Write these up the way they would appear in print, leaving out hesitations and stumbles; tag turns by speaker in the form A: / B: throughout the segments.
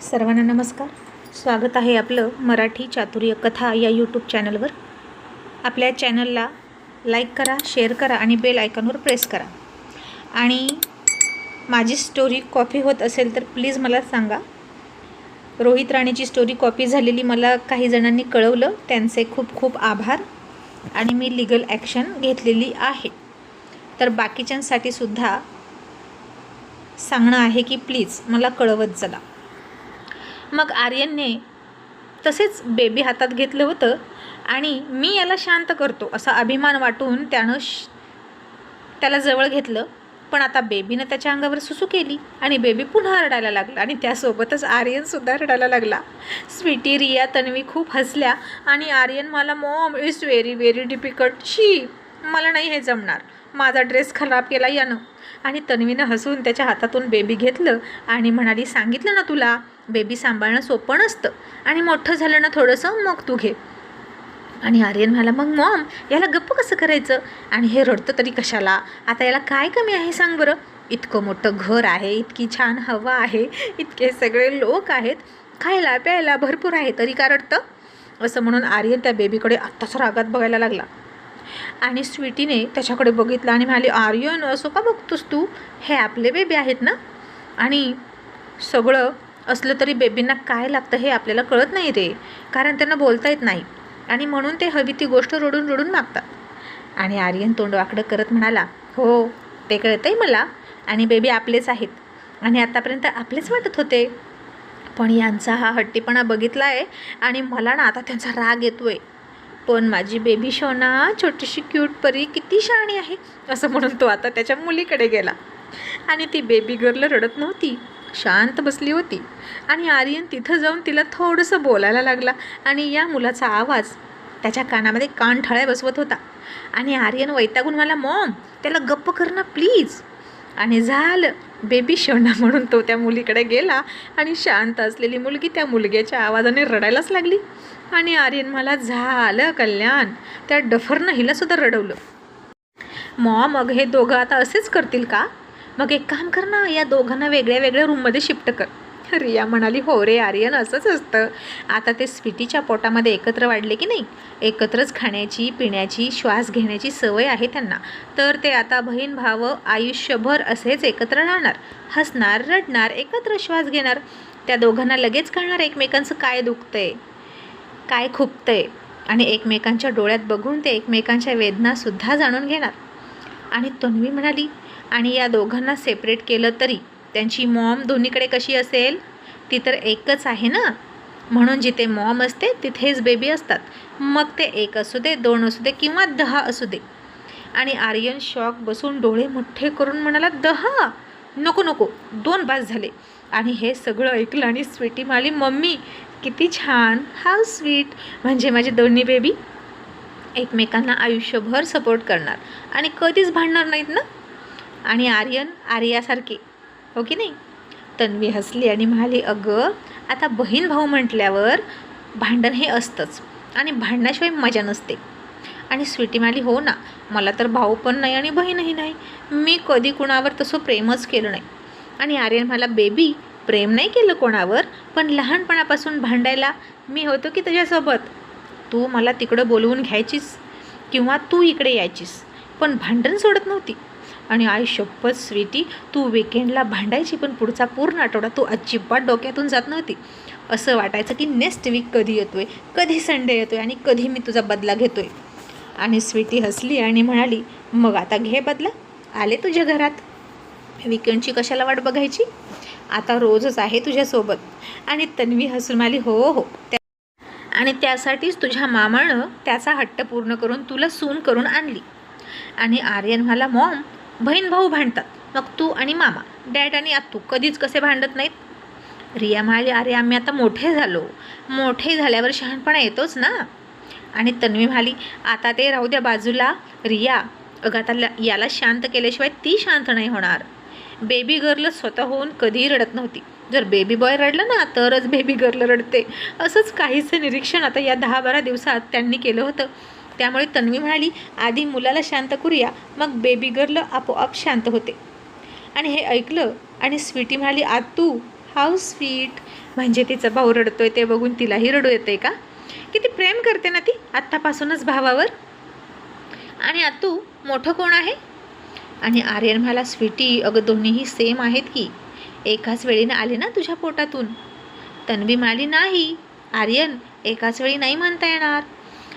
A: सर्वांना नमस्कार. स्वागत आहे आपलं मराठी चातुर्य कथा या यूट्यूब चॅनलवर. आपल्या चॅनलला लाईक करा, शेअर करा आणि बेल आयकॉनवर प्रेस करा. आणि माझी स्टोरी कॉपी होत असेल तर प्लीज मला सांगा. रोहित राणेची स्टोरी कॉपी झालेली मला काही जणांनी कळवलं, त्यांचे खूप खूप आभार. आणि मी लीगल ॲक्शन घेतलेली आहे. तर बाकीच्यांसाठी सुद्धा सांगणं आहे की प्लीज मला कळवत चला. मग आर्यनने तसेच बेबी हातात घेतलं होतं आणि मी याला शांत करतो असा अभिमान वाटून त्यानं त्याला जवळ घेतलं. पण आता बेबीनं त्याच्या अंगावर सुसू केली आणि बेबी पुन्हा रडायला लागला आणि त्यासोबतच आर्यनसुद्धा रडायला लागला. स्वीटी, रिया, तन्वी खूप हसल्या आणि आर्यन मला Maugham it's very very difficult, मला नाही हे जमणार, माझा ड्रेस खराब केला यानं. आणि तन्वीनं हसून त्याच्या हातातून बेबी घेतलं आणि म्हणाली, सांगितलं ना तुला, बेबी सांभाळणं सोपं नसतं आणि मोठं झालं ना थोडंसं मग तू घे. आणि आर्यन म्हणाला, मग मॉम याला गप्प कसं करायचं आणि हे रडतं तरी कशाला, आता याला काय कमी आहे सांग बरं. इतकं मोठं घर आहे, इतकी छान हवा आहे, इतके सगळे लोक आहेत, खायला प्यायला भरपूर आहे, तरी का रडतं असं म्हणून आर्यन त्या बेबीकडे आत्ताच रागात बघायला लागला. आणि स्वीटीने त्याच्याकडे बघितलं आणि म्हणाली, आर्यन असं का बघतोस तू, हे आपले बेबी आहेत ना. आणि सगळं असलं तरी बेबींना काय लागतं हे आपल्याला कळत नाही रे, कारण त्यांना बोलता येत नाही आणि म्हणून ते हवी ती गोष्ट रडून रडून मागतात. आणि आर्यन तोंड वाकडं करत म्हणाला, हो ते कळतंय मला आणि बेबी आपलेच आहेत आणि आतापर्यंत आपलेच वाटत होते, पण यांचा हा हट्टीपणा बघितला आहे आणि मला ना आता त्यांचा राग येतोय. पण माझी बेबी शोना, छोटीशी क्यूट परी किती शहाणी आहे असं म्हणून तो आता त्याच्या मुलीकडे गेला. आणि ती बेबी गर्ल रडत नव्हती, शांत बसली होती. आणि आर्यन तिथं जाऊन तिला थोडंसं बोलायला लागला आणि या मुलाचा आवाज त्याच्या कानामध्ये कान ठळ्या बसवत होता. आणि आर्यन वैतागून मला, मॉम त्याला गप्प कर ना प्लीज. आणि झालं, बेबी शोना म्हणून तो त्या मुलीकडे गेला आणि शांत असलेली मुलगी त्या मुलग्याच्या आवाजाने रडायलाच लागली. आणि आर्यन मला, झालं कल्याण, त्या डफरनं हिलासुद्धा रडवलं. मॉम मग हे दोघं आता असेच करतील का, मग एक काम कर ना, या दोघांना वेगळ्या वेगळ्या रूममध्ये शिफ्ट कर. रिया म्हणाली, हो रे आर्यन असंच असतं, आता ते स्वीटीच्या पोटामध्ये एकत्र वाढले की नाही, एकत्रच खाण्याची पिण्याची श्वास घेण्याची सवय आहे त्यांना, तर ते आता बहीण भाव आयुष्यभर असेच एकत्र राहणार, हसणार रडणार एकत्र श्वास घेणार. त्या दोघांना लगेच कळणार एकमेकांचं काय दुखतंय काय खुपतंय आणि एकमेकांच्या डोळ्यात बघून ते एकमेकांच्या वेदनासुद्धा जाणून घेणार. आणि तन्वी म्हणाली, आणि या दोघांना सेपरेट केलं तरी त्यांची मॉम दोन्हीकडे कशी असेल, ती तर एकच आहे ना, म्हणून जिथे मॉम असते तिथेच बेबी असतात, मग ते 1 असू दे, 2 असू दे किंवा 10 असू दे. आणि आर्यन शॉक बसून डोळे मोठे करून म्हणाला, 10 नको नको, 2 बास झाले. आणि हे सगळं ऐकलं आणि स्वीटी म्हणाली, मम्मी किती छान, हाऊ स्वीट, म्हणजे माझे दोन्ही बेबी एकमेकांना आयुष्यभर सपोर्ट करणार आणि कधीच भांडणार नाहीत ना. आणि आर्यन आर्यासारखे, हो की नाही. तन्वी हसली आणि म्हणाली, अगं आता बहीण भाऊ म्हटल्यावर भांडण हे असतंच आणि भांडण्याशिवाय मजा नसते. आणि स्वीटी म्हणाली, हो ना, मला तर भाऊ पण नाही आणि बहीणही नाही, मी कधी कुणावर तसं प्रेमच केलं नाही. आणि आर्यन म्हणाला, बेबी प्रेम नाही केलं कोणावर, पण लहानपणापासून भांडायला मी होतो की तुझ्यासोबत, तू मला तिकडं बोलवून घ्यायचीस किंवा तू इकडे यायचीस, पण भांडण सोडत नव्हती. आणि आई शपथ स्वीटी, तू विकेंडला भांडायची पण पुढचा पूर्ण आठवडा तू अजिबात डोक्यातून जात नव्हती. असं वाटायचं की नेक्स्ट वीक कधी येतोय, कधी संडे येतोय आणि कधी मी तुझा बदला घेतोय. आणि स्वीटी हसली आणि म्हणाली, मग आता घे बदला, आले तुझ्या घरात, विकेंडची कशाला वाट बघायची, आता रोजच आहे तुझ्यासोबत. आणि तन्वी हसून म्हणाली, हो हो, आणि त्यासाठीच तुझ्या मामानं त्याचा हट्ट पूर्ण करून तुला सून करून आणली. आणि आर्यन म्हणाला, मॉम बहीण भाऊ भांडतात, मग तू आणि मामा, डॅड आणि आत्तू कधीच कसे भांडत नाहीत. रिया म्हणाली, अरे आम्ही आता मोठे झालो, मोठे झाल्यावर शहाणपणा येतोच ना. आणि तन्वी म्हणाली, आता ते राहू द्या बाजूला रिया, अगं आता याला शांत केल्याशिवाय ती शांत नाही होणार. बेबी गर्ल स्वतः होऊन कधीही रडत नव्हती, जर बेबी बॉय रडलं ना तरच बेबी गर्ल रडते. असंच काहीचं निरीक्षण आता या 10-12 दिवसात त्यांनी केलं होतं. त्यामुळे तन्वी म्हणाली, आधी मुलाला शांत करूया, मग बेबी गर्ल आपोआप शांत होते. आणि हे ऐकलं आणि स्वीटी म्हणाली, आत्तू हाऊ स्वीट. म्हणजे तिचा भाऊ रडतोय ते बघून तिलाही रडू येते का? किती प्रेम करते ना ती आत्तापासूनच भावावर. आणि आतू मोठं कोण आहे? आणि आर्यन म्हणाला, स्वीटी अगं दोन्हीही सेम आहेत की, एकाच वेळीने आले ना तुझ्या पोटातून. तन्वी म्हणाली, नाही आर्यन, एकाच वेळी नाही म्हणता येणार.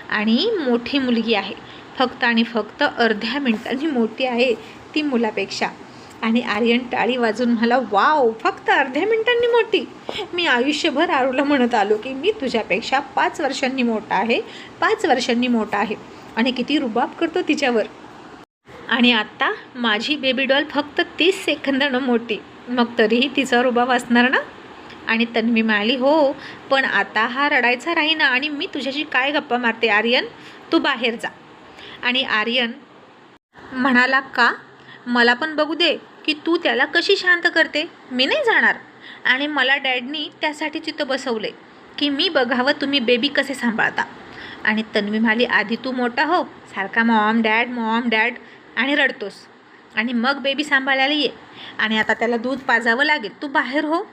A: आणि मोठी मुलगी आहे, फक्त आणि फक्त अर्ध्या मिनिटांनी मोठी आहे ती मुलापेक्षा. आणि आर्यन टाळी वाजून म्हणाला, वाव, फक्त अर्ध्या मिनिटांनी मोठी. मी आयुष्यभर आरूला म्हणत आलो की मी तुझ्यापेक्षा 5 वर्षांनी मोठा आहे, 5 वर्षांनी मोठा आहे. आणि किती रुबाब करतो तिच्यावर. आणि आत्ता माझी बेबी डॉल फक्त 30 सेकंदानं मोठी, मग तरीही तिचा रुबाब असणार ना. आणि तन्वी म्हणाली, हो, पण आता हा रडायचा राहीना आणि मी तुझ्याशी काय गप्पा मारते आर्यन, तू बाहेर जा. आणि आर्यन म्हणाला, का? मला पण बघू दे की तू त्याला कशी शांत करते. मी नाही जाणार. आणि मला डॅडनी त्यासाठी तिथं बसवले की मी बघावं तुम्ही बेबी कसे सांभाळता. आणि तन्वी म्हणाली, आधी तू मोठा हो, सारखा मॉम डॅड आणि रडतोस, आणि मग बेबी सांभाळायला ये. आणि आता त्याला दूध पाजावं लागेल, तू बाहेर हो.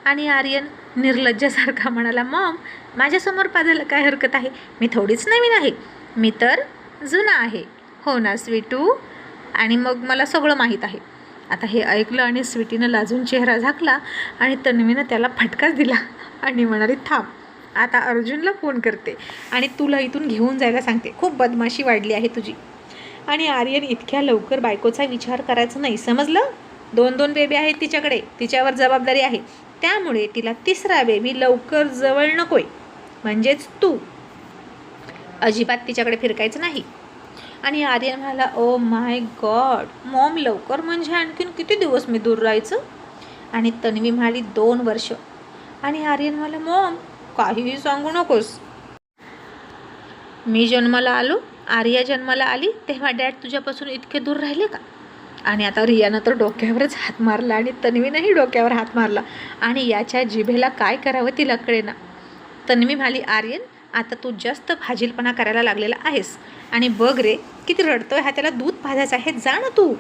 A: आणि आर्यन निर्लज्जासारखा म्हणाला, मॉम, माझ्यासमोर पाजायला काय हरकत आहे? मी थोडीच नवीन आहे, मी तर जुना आहे. हो ना स्वीटू, आणि मग मला सगळं माहीत आहे. आता हे ऐकलं आणि स्वीटीनं लाजून चेहरा झाकला आणि तन्वीनं त्याला फटकाच दिला आणि म्हणाली, थांब, आता अर्जुनला फोन करते आणि तुला इथून घेऊन जायला सांगते, खूप बदमाशी वाढली आहे तुझी. आणि आर्यन इतक्या लवकर बायकोचा विचार करायचा नाही, समजलं? 2 बेबी आहेत तिच्याकडे, तिच्यावर जबाबदारी आहे, त्यामुळे तिला 3रा बेबी लवकर जवळ नकोय. म्हणजेच तू अजिबात तिच्याकडे फिरकायचं नाही. आणि आर्यन म्हणाला, ओ माय गॉड मॉम, लवकर म्हणजे आणखीन किती दिवस मी दूर राहायचं? आणि तन्वी म्हणाली, 2 वर्ष. आणि आर्यन म्हणाला, मॉम, काहीही सांगू नकोस. मी जन्माला आलो, आर्या जन्माला आली, तेव्हा डॅड तुझ्यापासून इतके दूर राहिले का? आणि आता रियानं तर डोक्यावरच हात मारला आणि तन्वीनंही डोक्यावर हात मारला आणि याच्या जिभेला काय करावं तिला कळेना. तन्वी म्हणाली, आर्यन, आता तू जास्त फाजीलपणा करायला लागलेला आहेस. आणि बघ रे किती रडतोय हा, त्याला दूध पाजायचं आहे, जा ना तू.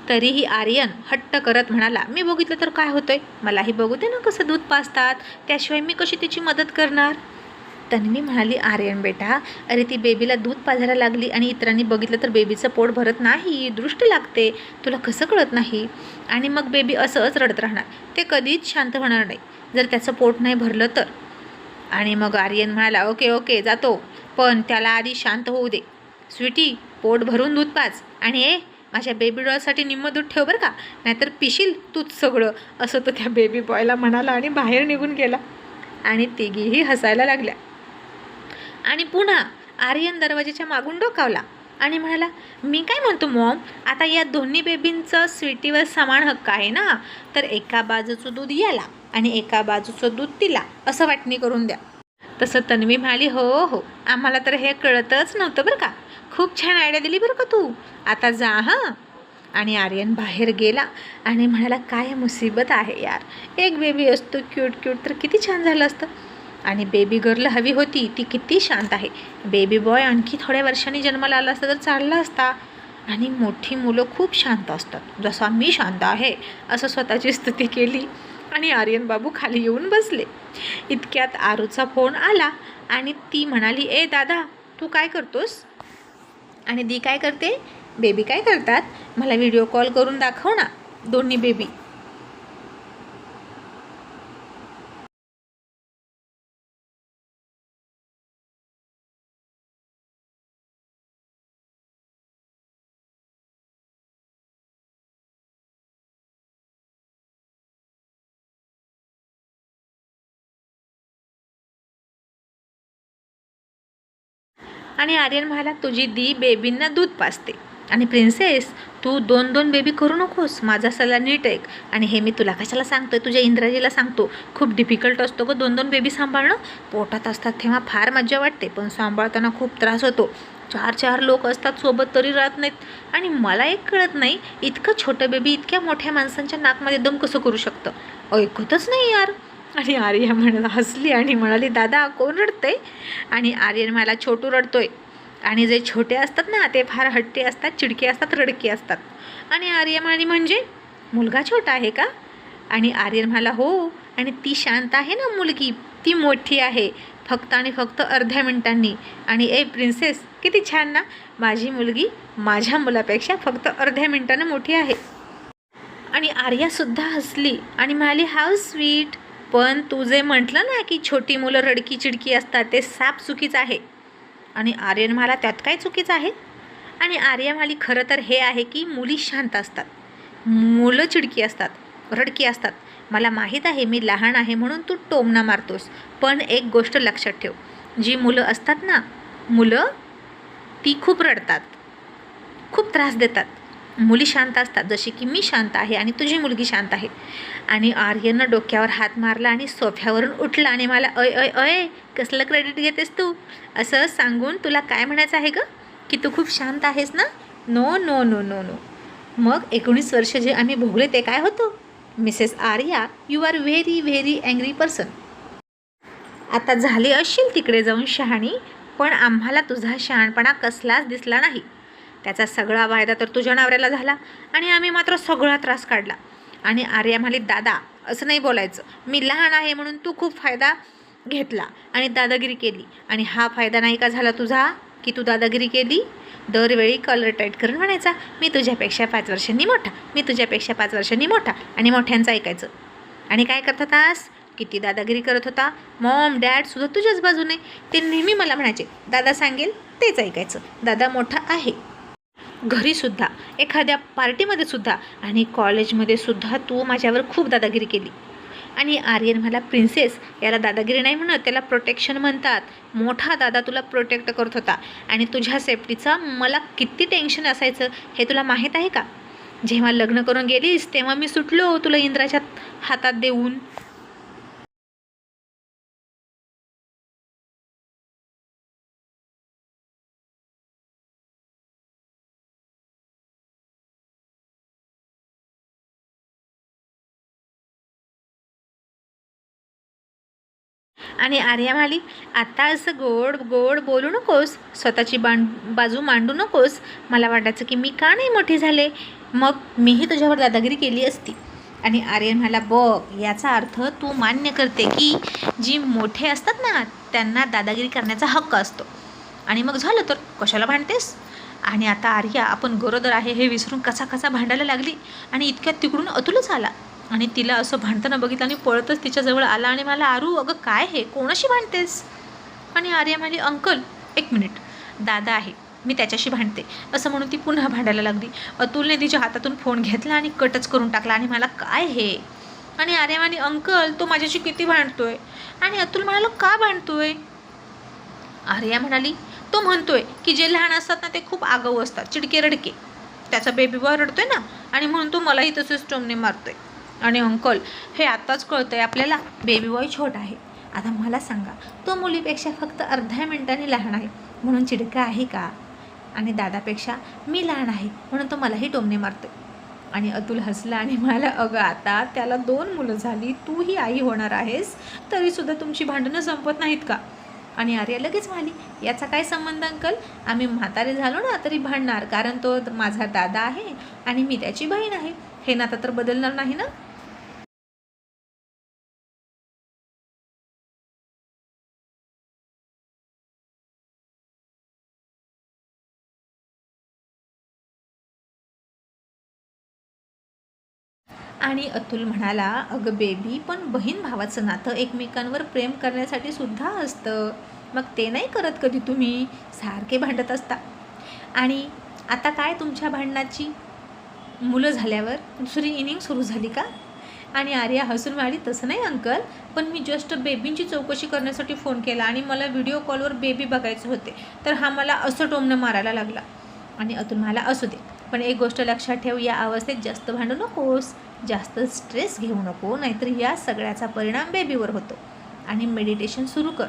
A: तरीही आर्यन हट्ट करत म्हणाला, मी बघितलं तर काय होतंय, मलाही बघू दे ना कसं दूध पाजतात, त्याशिवाय मी कशी तिची मदत करणार. तन्वी म्हणाली, आर्यन बेटा, अरे ती बेबीला दूध पाजायला लागली आणि इतरांनी बघितलं तर बेबीचं पोट भरत नाही, दृष्टी लागते, तुला कसं कळत नाही? आणि मग बेबी असंच रडत राहणार, ते कधीच शांत होणार नाही जर त्याचं पोट नाही भरलं तर. आणि मग आर्यन म्हणाला, ओके ओके जातो, पण त्याला आधी शांत होऊ दे. स्वीटी, पोट भरून दूध पाज, आणि माझ्या बेबी डॉलसाठी निम्मं दूध ठेव बरं का, नाहीतर पिशील तूच सगळं, असं तो त्या बेबी बॉयला म्हणाला आणि बाहेर निघून गेला. आणि तिघीही हसायला लागल्या. आणि पुन्हा आर्यन दरवाजाच्या मागून डोकावला आणि म्हणाला, मी काय म्हणतो मॉम, आता या दोन्ही बेबींचं स्वीटीवर समान हक्क आहे ना, तर एका बाजूचं दूध याला आणि एका बाजूचं दूध तिला, असं वाटणी करून द्या. तसं तन्वी म्हणाली, हो हो, आम्हाला तर हे कळतच नव्हतं बरं का, खूप छान आयडिया दिली बरं का तू, आता जा हां. आणि आर्यन बाहेर गेला आणि म्हणाला, काय मुसीबत आहे यार, एक बेबी असतो क्यूट तर किती छान झालं असतं. आणि बेबी गर्ल हवी होती, ती किती शांत आहे. बेबी बॉय आणखी थोड्या वर्षांनी जन्माला आला असता तर चालला असता. आणि मोठी मुलं खूप शांत असतात, जसा मी शांत आहे, असं स्वतःची स्तुती केली. आणि आर्यन बाबू खाली येऊन बसले. इतक्यात आरूचा फोन आला आणि ती म्हणाली, ए दादा, तू काय करतोस? आणि दी काय करते? बेबी काय करतात? मला व्हिडिओ कॉल करून दाखव ना दोन्ही बेबी. आणि आर्यन म्हणाला, तुझी दी बेबींना दूध पाजते, आणि प्रिन्सेस, तू 2 बेबी करू नकोस, माझा सल्ला नीट ऐक. आणि हे मी तुला कशाला सांगतोय, तुझ्या इंद्राजीला सांगतो, खूप डिफिकल्ट असतो गं 2 बेबी सांभाळणं. पोटात असतात तेव्हा फार मज्जा वाटते, पण सांभाळताना खूप त्रास होतो. 4 लोक असतात सोबत तरी राहत नाहीत. आणि मला एक कळत नाही, इतकं छोटं बेबी इतक्या मोठ्या माणसांच्या नाकमध्ये दम कसं करू शकतं, ऐकतच नाही यार. आणि आर्या हसली आणि म्हणाली, दादा कोण रडतंय? आणि आर्यन मला, छोटू रडतोय. आणि जे छोटे असतात ना ते फार हट्टी असतात, चिडके असतात, रडके असतात. आणि आर्या म्हणाली, म्हणजे मुलगा छोटा आहे का? आणि आर्यन म्हणाला, हो. आणि ती शांत आहे ना मुलगी, ती मोठी आहे फक्त आणि फक्त अर्ध्या मिनिटांनी. आणि ए प्रिन्सेस, किती छान ना, माझी मुलगी माझ्या मुलापेक्षा फक्त अर्ध्या मिनिटानं मोठी आहे. आणि आर्यासुद्धा हसली आणि म्हणाली, हाऊ स्वीट. पण तू जे म्हटलं ना की छोटी मुलं रडकी चिडकी असतात, ते साप चुकीचं आहे. आणि आर्यन म्हणाला, त्यात काय चुकीचं आहे? आणि आर्या म्हणाली, खरं तर हे आहे की मुली शांत असतात, मुलं चिडकी असतात, रडकी असतात. मला माहीत आहे मी लहान आहे म्हणून तू टोमणा मारतोस, पण एक गोष्ट लक्षात ठेव, जी मुलं असतात ना, मुलं ती खूप रडतात, खूप त्रास देतात. मुली शांत असतात, जशी की मी शांत आहे आणि तुझी मुलगी शांत आहे. आणि आर्यननं डोक्यावर हात मारला आणि सोफ्यावरून उठला आणि मला, अय अय अय, कसलं क्रेडिट घेतेस तू? असं सांगून तुला काय म्हणायचं आहे गं, की तू खूप शांत आहेस ना? No no no no no. मग 19 वर्ष जे आम्ही भोगले ते काय होतं? Mrs Arya, you are very very angry person. आता झाली असशील तिकडे जाऊन शहाणी, पण आम्हाला तुझा शहाणपणा कसलाच दिसला नाही. त्याचा सगळा वायदा तर तुझ्या नवऱ्याला झाला आणि आम्ही मात्र सगळा त्रास काढला. आणि आर्या म्हणाली, दादा असं नाही बोलायचं, मी लहान आहे म्हणून तू खूप फायदा घेतला आणि दादागिरी केली. आणि हा फायदा नाही का झाला तुझा, की तू दादागिरी केली? दरवेळी कॉलर टाईट करून म्हणायचा, मी तुझ्यापेक्षा 5 वर्षांनी मोठा, मी तुझ्यापेक्षा 5 वर्षांनी मोठा. आणि मोठ्यांचं ऐकायचं. आणि काय करत होतास? किती दादागिरी करत होता. मॉम डॅडसुद्धा तुझ्याच बाजूने. ते नेहमी मला म्हणायचे, दादा सांगेल तेच ऐकायचं, दादा मोठा आहे. घरीसुद्धा, एखाद्या पार्टीमध्ये सुद्धा आणि कॉलेजमध्ये सुद्धा तू माझ्यावर खूप दादागिरी केली. आणि आर्यन मला, प्रिन्सेस याला दादागिरी नाही म्हणत, त्याला प्रोटेक्शन म्हणतात. मोठा दादा तुला प्रोटेक्ट करत होता आणि तुझ्या सेफ्टीचा मला किती टेन्शन असायचं हे तुला माहीत आहे का? जेव्हा लग्न करून गेलीस तेव्हा मी सुटलो तुला इंद्राच्या हातात देऊन. आणि आर्या म्हणाली, आता असं गोड गोड बोलू नकोस, स्वतःची बाजू मांडू नकोस. मला वाटायचं की मी का नाही मोठी झाले, मग मीही तुझ्यावर दादागिरी केली असती. आणि आर्यन म्हणाला, बघ याचा अर्थ तू मान्य करते की जी मोठे असतात ना त्यांना दादागिरी करण्याचा हक्क असतो. आणि मग झालं तर कशाला भांडतेस? आणि आता आर्या आपण गरोदर आहे हे विसरून कसा कसा भांडायला लागली. आणि इतक्यात तिकडून अतुलच आला आणि तिला असं भांडताना बघितलं आणि पळतच तिच्याजवळ आला आणि मला, आरू अगं काय हे, कोणाशी भांडतेस? आणि आर्या म्हणाली, अंकल 1 मिनिट, दादा आहे, मी त्याच्याशी भांडते असं म्हणून ती पुन्हा भांडायला लागली. अतुलने तिच्या हातातून फोन घेतला आणि कटच करून टाकला. आणि मला, काय हे? आणि आर्या म्हणाली, अंकल तो माझ्याशी किती भांडतोय. आणि अतुल म्हणाला, का भांडतोय? आर्या म्हणाली, तो म्हणतोय की जे लहान असतात ना ते खूप आगाऊ असतात, चिडके रडके. त्याचा बेबी बॉय रडतोय ना आणि म्हणून तो मलाही तसेच टोमणे मारतोय. आणि अंकल हे आत्ताच कळतंय आपल्याला, बेबी बॉय छोटा आहे. आता मला सांगा, तो मुलीपेक्षा फक्त अर्ध्या मिनिटांनी लहान आहे म्हणून चिडका आहे का? आणि दादापेक्षा मी लहान आहे म्हणून तो मलाही टोमणे मारतोय. आणि अतुल हसला आणि म्हणाला, अगं आता त्याला 2 मुलं झाली, तूही आई होणार आहेस, तरीसुद्धा तुमची भांडणं संपत नाहीत का? आणि आर्या लगेच म्हणाली, याचा काय संबंध अंकल, आम्ही म्हातारे झालो ना तरी भांडणार, कारण तो माझा दादा आहे आणि मी त्याची बहीण आहे, हे नातं तर बदलणार नाही ना. आणि अतुल म्हणाला, अगं बेबी, पण बहीण भावाचं नातं एकमेकांवर प्रेम करण्यासाठी सुद्धा असतं, मग ते नाही करत कधी तुम्ही, सारखे भांडत असता. आणि आता काय तुमच्या भांडणाची मुलं झाल्यावर दुसरी इनिंग सुरू झाली का? आणि आर्या हसून म्हणाली, तसं नाही अंकल, पण मी जस्ट बेबींची चौकशी करण्यासाठी फोन केला आणि मला व्हिडिओ कॉलवर बेबी बघायचे होते, तर हा मला असं टोमणं मारायला लागला. आणि अतुल म्हणाला, असू दे, पण एक गोष्ट लक्षात ठेव, या अवस्थेत जास्त भांडू नकोस, जास्त स्ट्रेस घेऊ नको, नाहीतर या सगळ्याचा परिणाम बेबीवर होतो. आणि मेडिटेशन सुरू कर,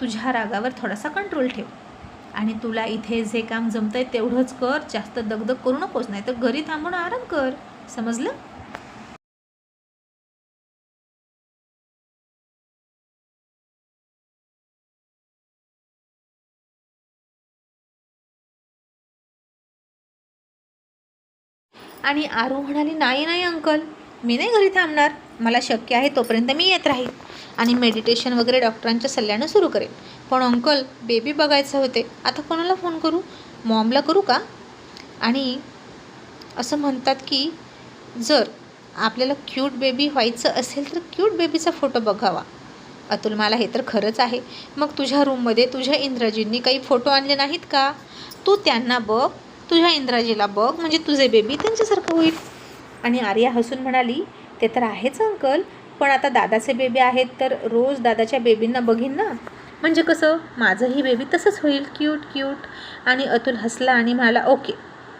A: तुझ्या रागावर थोडासा कंट्रोल ठेव. आणि तुला इथे जे काम जमतंय तेवढंच कर, जास्त दगदग करू नकोस, नाही तर घरी थांबून आराम कर, समजलं? आणि आरू म्हणाली, नाही नाही अंकल, मी नाही घरी थांबणार, मला शक्य आहे तोपर्यंत मी येत राहील आणि मेडिटेशन वगैरे डॉक्टरांच्या सल्ल्यानं सुरू करेन. पण अंकल, बेबी बघायचं होते, आता कोणाला फोन करू? मॉमला करू का? आणि असं म्हणतात की जर आपल्याला क्यूट बेबी व्हायचं असेल तर क्यूट बेबीचा फोटो बघावा. अतुल, मला हे तर खरंच आहे. मग तुझ्या रूममध्ये तुझ्या इंद्राजींनी काही फोटो आणले नाहीत का? तू त्यांना बघ, तुझ्या इंद्राजीला बघ, म्हणजे तुझे बेबी त्यांच्यासारखं होईल. आणि आर्या हसून म्हणाली, ते तर आहेच अंकल, पण आता दादाचे बेबी आहेत तर रोज दादाच्या बेबींना बघीन ना, म्हणजे कसं माझंही बेबी तसंच होईल, क्यूट क्यूट. आणि अतुल हसला आणि म्हणाला, ओके,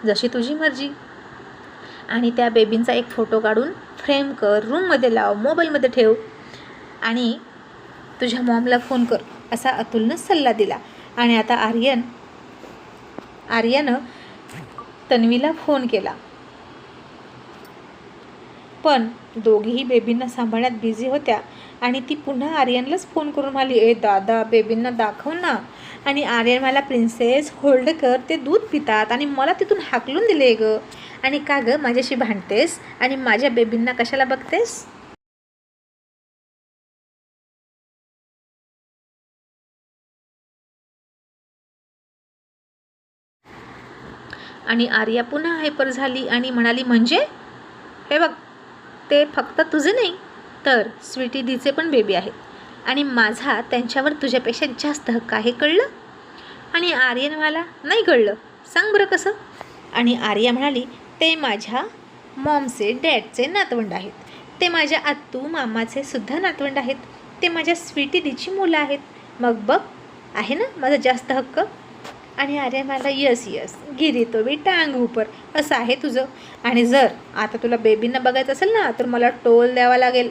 A: जशी तुझी मर्जी. आणि त्या बेबींचा एक फोटो काढून फ्रेम कर, रूममध्ये लाव, मोबाईलमध्ये ठेव आणि तुझ्या मॉमला फोन कर, असा अतुलनं सल्ला दिला. आणि आता आर्यानं तन्वीला फोन केला, पण दोघीही बेबींना सांभाळण्यात बिझी होत्या. आणि ती पुन्हा आर्यनलाच फोन करून म्हणाली, ए दादा, बेबींना दाखव ना. आणि आर्यन मला, प्रिन्सेस होल्ड कर, ते दूध पितात आणि मला तिथून हाकलून दिले ग. आणि का ग माझ्याशी भांडतेस आणि माझ्या बेबींना कशाला बघतेस? आणि आर्या पुन्हा हायपर झाली आणि म्हणाली, म्हणजे हे बघ, ते फक्त तुझे नाही तर स्वीटी दीचे पण बेबी आहेत आणि माझा त्यांच्यावर तुझ्यापेक्षा जास्त हक्क आहे, कळलं? आणि आर्यन म्हणाला, नाही कळलं, सांग बरं कसं? आणि आर्या म्हणाली, ते माझ्या मॉमचे डॅडचे नातवंड आहेत, ते माझ्या आत्तू मामाचे सुद्धा नातवंड आहेत, ते माझ्या स्वीटी दीची मुलं आहेत, मग बघ आहे ना माझा जास्त हक्क. आणि आर्या म्हणाला, यस यस, गिरी तो बी टांग उपर, असं आहे तुझं. आणि जर आता तुला बेबींना बघायचं असेल ना तर मला टोल द्यावा लागेल.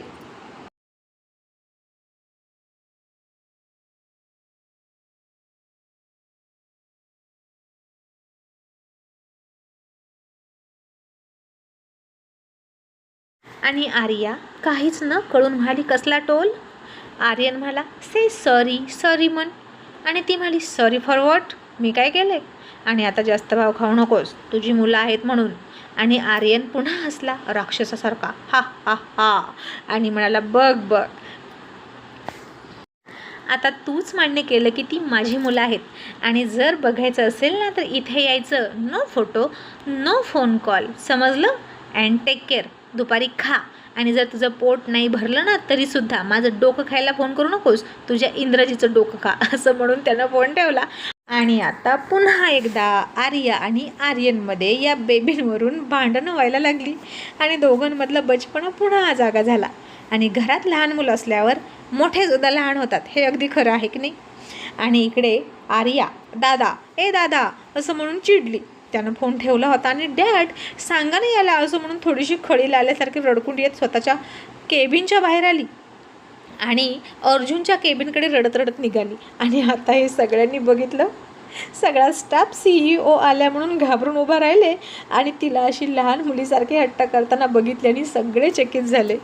A: आणि आर्या काहीच न कळून म्हणाली, कसला टोल? आर्यन म्हणाला, से सॉरी, सॉरी म्हण. आणि ती म्हणाली, सॉरी फॉर व्हॉट, मी काय केलं? आणि आता जास्त भाव खाऊ नकोस, तुझी मुलं आहेत म्हणून. आणि आर्यन पुन्हा हसला राक्षसासारखा, हा हा हा, आणि म्हणाला, बघ बघ, आता तूच मान्य केलं की ती माझी मुलं आहेत. आणि जर बघायचं असेल ना तर इथे यायचं, no photo, no phone call, समजलं? अँड टेक केअर, दुपारी खा. आणि जर तुझं पोट नाही भरलं ना तरीसुद्धा माझं डोकं खायला फोन करू नकोस, तुझ्या इंद्रजीचं डोकं खा, असं म्हणून त्यानं फोन ठेवला. आणि आता पुन्हा एकदा आर्या आणि आर्यनमध्ये या बेबींवरून भांडणं व्हायला लागली आणि दोघांमधला बचपणा पुन्हा जागा झाला. आणि घरात लहान मुलं असल्यावर मोठेसुद्धा लहान होतात, हे अगदी खरं आहे की नाही? आणि इकडे आर्या, दादा, ए दादा, असं म्हणून चिडली. त्यानं फोन ठेवला होता आणि डॅड सांगा नाही याला, असं म्हणून थोडीशी खळी लावल्यासारखी रडकुंडी येत स्वतःच्या केबिनच्या बाहेर आली आणि अर्जुनच्या केबिनकडे रडत रडत निघाली. आणि आता हे सगळ्यांनी बघितलं, सगळा स्टाफ CEO आल्या म्हणून घाबरून उभा राहिले आणि तिला अशी लहान मुलीसारखी हट्ट करताना बघितल्याने सगळे चकित झाले.